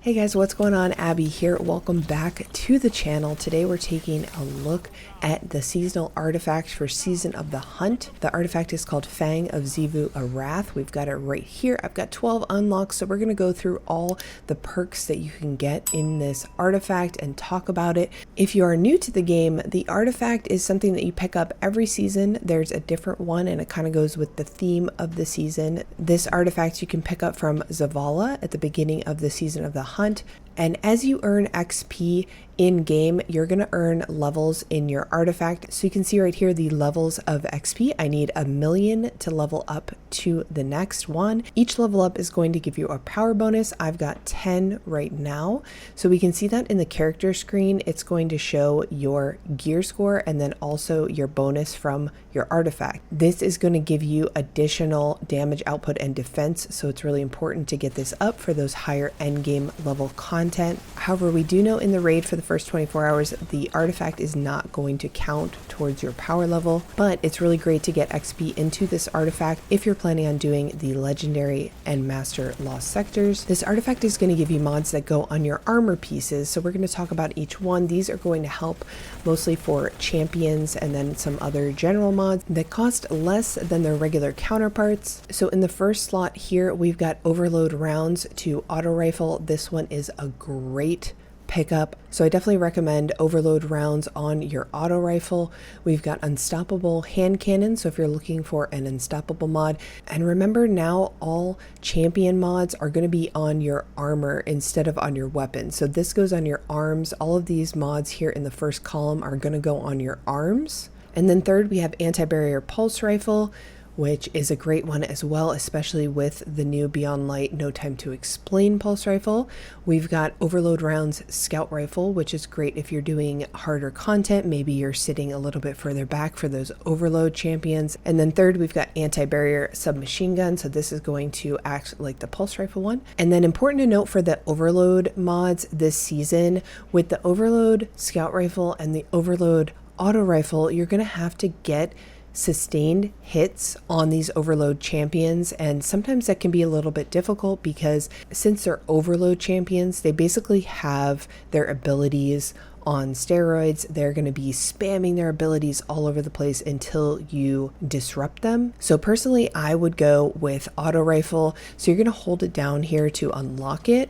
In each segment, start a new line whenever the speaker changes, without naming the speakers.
Hey guys, what's going on? Abby here. Welcome back to the channel. Today we're taking a look at the seasonal artifact for Season of the Hunt. The artifact is called Fang of Xivu Arath. We've got it right here. I've got 12 unlocks, so we're going to go through all the perks that you can get in this artifact and talk about it. If you are new to the game, the artifact is something that you pick up every season. There's a different one and it kind of goes with the theme of the season. This artifact you can pick up from Zavala at the beginning of the Season of the Hunt, and as you earn XP in game, you're going to earn levels in your artifact. So you can see right here the levels of XP. I need 1,000,000 to level up to the next one. Each level up is going to give you a power bonus. I've got 10 right now. So we can see that in the character screen. It's going to show your gear score and then also your bonus from your artifact. This is going to give you additional damage output and defense. So it's really important to get this up for those higher end game level content. However, we do know in the raid for the first 24 hours, the artifact is not going to count towards your power level, but it's really great to get XP into this artifact if you're planning on doing the legendary and master lost sectors. This artifact is going to give you mods that go on your armor pieces. So we're going to talk about each one. These are going to help mostly for champions and then some other general mods that cost less than their regular counterparts. So in the first slot here, we've got overload rounds to auto rifle. This one is a great pickup, so I definitely recommend overload rounds on your auto rifle. We've got unstoppable hand cannon, so if you're looking for an unstoppable mod, and remember now all champion mods are going to be on your armor instead of on your weapon. So this goes on your arms. All of these mods here in the first column are going to go on your arms. And then third, we have anti-barrier pulse rifle, which is a great one as well, especially with the new Beyond Light No Time to Explain pulse rifle. We've got overload rounds scout rifle, which is great if you're doing harder content. Maybe you're sitting a little bit further back for those overload champions. And then third, we've got anti-barrier submachine gun. So this is going to act like the pulse rifle one. And then important to note for the overload mods this season, with the overload scout rifle and the overload auto rifle, you're going to have to get sustained hits on these overload champions, and sometimes that can be a little bit difficult because since they're overload champions, they basically have their abilities on steroids. They're going to be spamming their abilities all over the place until you disrupt them. So personally, I would go with auto rifle. So you're going to hold it down here to unlock it.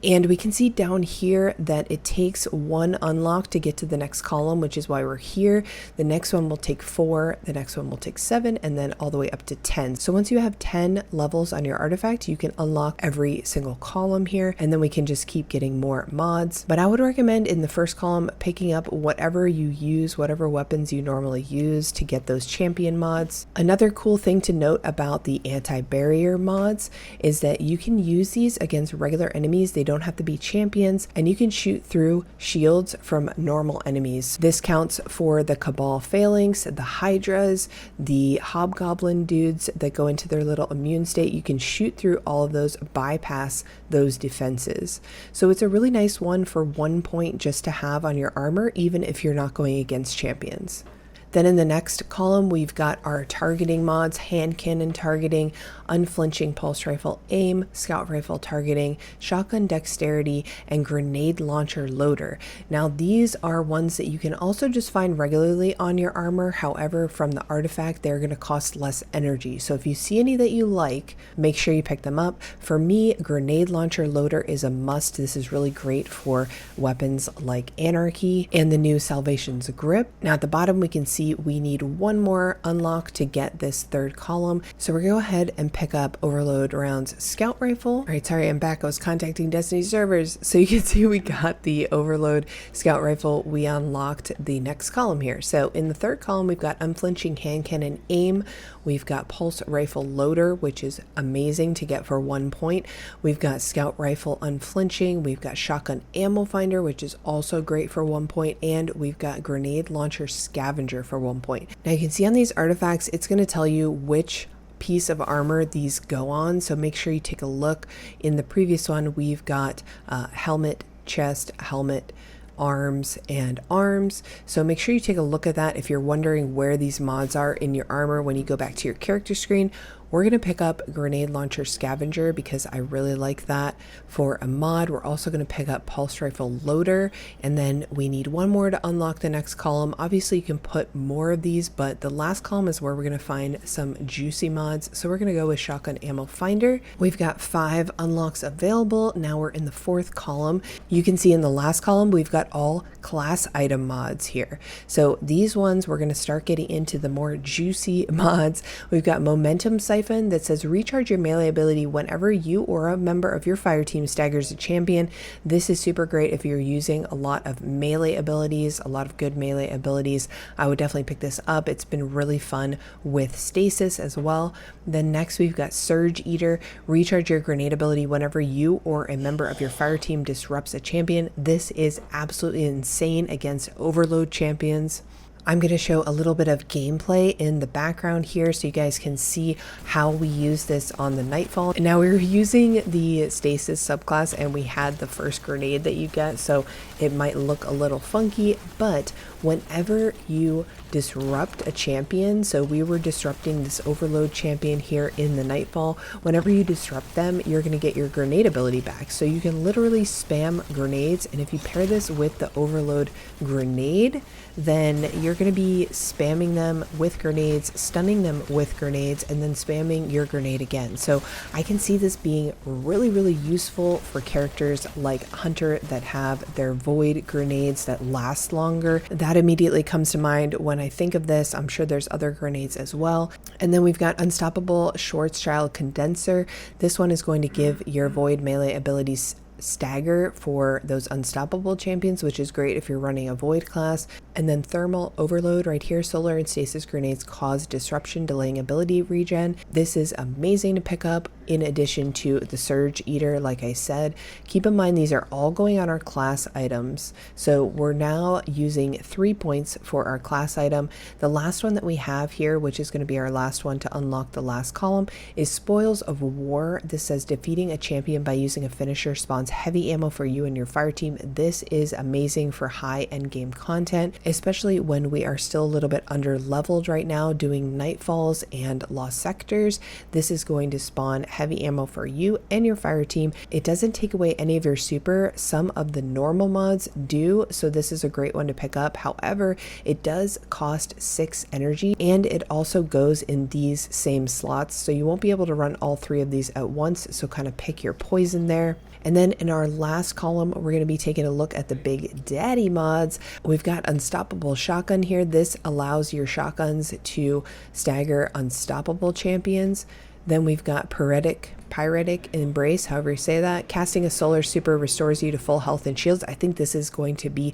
And we can see down here that it takes one unlock to get to the next column, which is why we're here. The next one will take 4, the next one will take 7, and then all the way up to 10. So once you have 10 levels on your artifact, you can unlock every single column here, and then we can just keep getting more mods. But I would recommend in the first column picking up whatever you use, whatever weapons you normally use to get those champion mods. Another cool thing to note about the anti-barrier mods is that you can use these against regular enemies. They don't have to be champions, and you can shoot through shields from normal enemies. This counts for the Cabal Phalanx, the Hydras, the Hobgoblin dudes that go into their little immune state. You can shoot through all of those, bypass those defenses. So it's a really nice one for 1 point just to have on your armor, even if you're not going against champions. Then in the next column, we've got our targeting mods: hand cannon targeting, unflinching pulse rifle aim, scout rifle targeting, shotgun dexterity, and grenade launcher loader. Now these are ones that you can also just find regularly on your armor. However, from the artifact, they're going to cost less energy. So if you see any that you like, make sure you pick them up. For me, grenade launcher loader is a must. This is really great for weapons like Anarchy and the new Salvation's Grip. Now at the bottom, we can see we need one more unlock to get this third column. So we're going to go ahead and pick up overload rounds scout rifle. All right, sorry, I'm back. I was contacting Destiny servers. So you can see we got the overload scout rifle. We unlocked the next column here. So in the third column, we've got unflinching hand cannon aim. We've got pulse rifle loader, which is amazing to get for 1 point. We've got scout rifle unflinching. We've got shotgun ammo finder, which is also great for 1 point. And we've got grenade launcher scavenger for 1 point. Now you can see on these artifacts, it's going to tell you which piece of armor these go on. So make sure you take a look. In the previous one, we've got helmet, chest, helmet, arms, and arms. So make sure you take a look at that if you're wondering where these mods are in your armor when you go back to your character screen. We're going to pick up Grenade Launcher Scavenger because I really like that for a mod. We're also going to pick up Pulse Rifle Loader, and then we need one more to unlock the next column. Obviously you can put more of these, but the last column is where we're going to find some juicy mods. So we're going to go with Shotgun Ammo Finder. We've got 5 unlocks available. Now we're in the 4th column. You can see in the last column we've got all class item mods here. So these ones we're going to start getting into the more juicy mods. We've got Momentum Siphon that says recharge your melee ability whenever you or a member of your fire team staggers a champion. This is super great if you're using a lot of melee abilities, a lot of good melee abilities. I would definitely pick this up. It's been really fun with Stasis as well. Then next we've got Surge Eater. Recharge your grenade ability whenever you or a member of your fire team disrupts a champion. This is absolutely insane against overload champions. I'm going to show a little bit of gameplay in the background here so you guys can see how we use this on the Nightfall. Now we were using the Stasis subclass and we had the first grenade that you get, so it might look a little funky, but whenever you disrupt a champion, so we were disrupting this overload champion here in the Nightfall, whenever you disrupt them, you're going to get your grenade ability back. So you can literally spam grenades, and if you pair this with the overload grenade, then you're going to be spamming them with grenades, stunning them with grenades, and then spamming your grenade again. So I can see this being really, really useful for characters like Hunter that have their void grenades that last longer. That immediately comes to mind when I think of this. I'm sure there's other grenades as well. And then we've got Unstoppable Schwarzschild Condenser. This one is going to give your void melee abilities stagger for those unstoppable champions, which is great if you're running a void class. And then Thermal Overload right here. Solar and stasis grenades cause disruption, delaying ability regen. This is amazing to pick up in addition to the Surge Eater, like I said. Keep in mind these are all going on our class items, so we're now using 3 points for our class item. The last one that we have here, which is going to be our last one to unlock the last column, is Spoils of War. This says defeating a champion by using a finisher spawns heavy ammo for you and your fire team. This is amazing for high end game content, especially when we are still a little bit under leveled right now doing Nightfalls and Lost Sectors. This is going to spawn heavy ammo for you and your fire team. It doesn't take away any of your super. Some of the normal mods do, so this is a great one to pick up. However, it does cost 6 energy, and it also goes in these same slots, so you won't be able to run all 3 of these at once, so kind of pick your poison there. And then in our last column, we're going to be taking a look at the Big Daddy mods. We've got Unstoppable Shotgun here. This allows your shotguns to stagger unstoppable champions. Then we've got Pyretic Embrace, however you say that. Casting a solar super restores you to full health and shields. I think this is going to be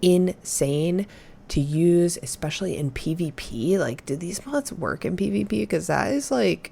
insane to use, especially in PvP. Like, do these mods work in PvP? Because that is like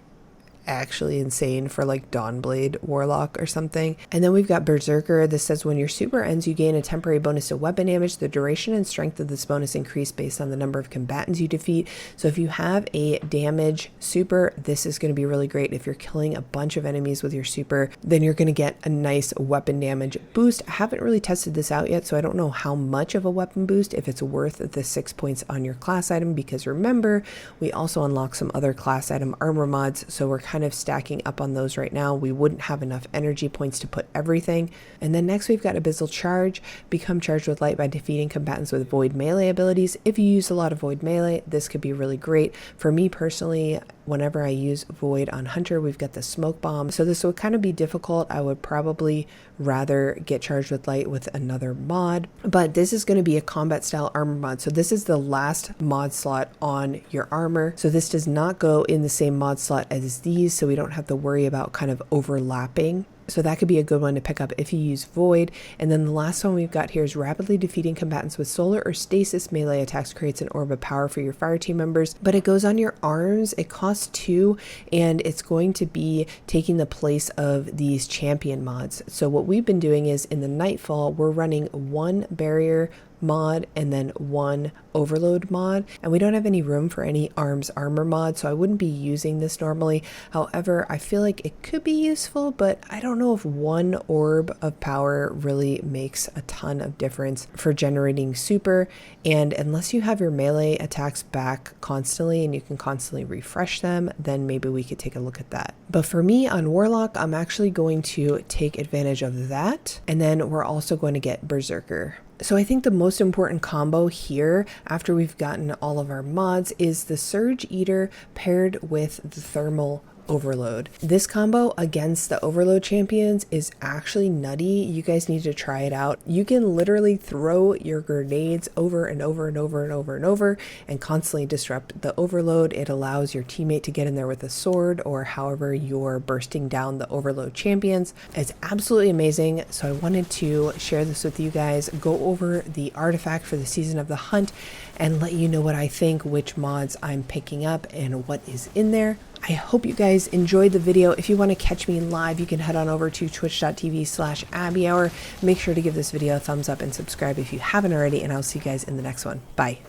actually insane for like Dawnblade Warlock or something. And then we've got Berserker. This says when your super ends, you gain a temporary bonus to weapon damage. The duration and strength of this bonus increase based on the number of combatants you defeat. So if you have a damage super, this is going to be really great. If you're killing a bunch of enemies with your super, then you're going to get a nice weapon damage boost. I haven't really tested this out yet, so I don't know how much of a weapon boost, if it's worth the 6 points on your class item, because remember, we also unlock some other class item armor mods, so we're kind of stacking up on those right now. We wouldn't have enough energy points to put everything. And then next we've got Abyssal Charge. Become charged with light by defeating combatants with void melee abilities. If you use a lot of void melee, this could be really great. For me personally, whenever I use void on Hunter, we've got the smoke bomb, so this would kind of be difficult. I would probably rather get charged with light with another mod, but this is going to be a combat style armor mod, so this is the last mod slot on your armor. So this does not go in the same mod slot as these, so we don't have to worry about kind of overlapping. So that could be a good one to pick up if you use Void. And then the last one we've got here is rapidly defeating combatants with solar or stasis melee attacks creates an orb of power for your fire team members, but it goes on your arms. It costs 2, and it's going to be taking the place of these champion mods. So what we've been doing is in the Nightfall, we're running 1 barrier mod and then 1 overload mod, and we don't have any room for any arms armor mod, so I wouldn't be using this normally. However, I feel like it could be useful, but I don't know if 1 orb of power really makes a ton of difference for generating super, and unless you have your melee attacks back constantly and you can constantly refresh them, then maybe we could take a look at that. But for me on Warlock, I'm actually going to take advantage of that, and then we're also going to get Berserker. So I think the most important combo here, after we've gotten all of our mods, is the Surge Eater paired with the Thermal Overload. This combo against the Overload champions is actually nutty. You guys need to try it out. You can literally throw your grenades over and over and over and over and over and constantly disrupt the Overload. It allows your teammate to get in there with a sword or however you're bursting down the Overload champions. It's absolutely amazing. So I wanted to share this with you guys, go over the artifact for the Season of the Hunt, and let you know what I think, which mods I'm picking up and what is in there. I hope you guys enjoyed the video. If you want to catch me live, you can head on over to twitch.tv/AbbyHour. Make sure to give this video a thumbs up and subscribe if you haven't already, and I'll see you guys in the next one. Bye.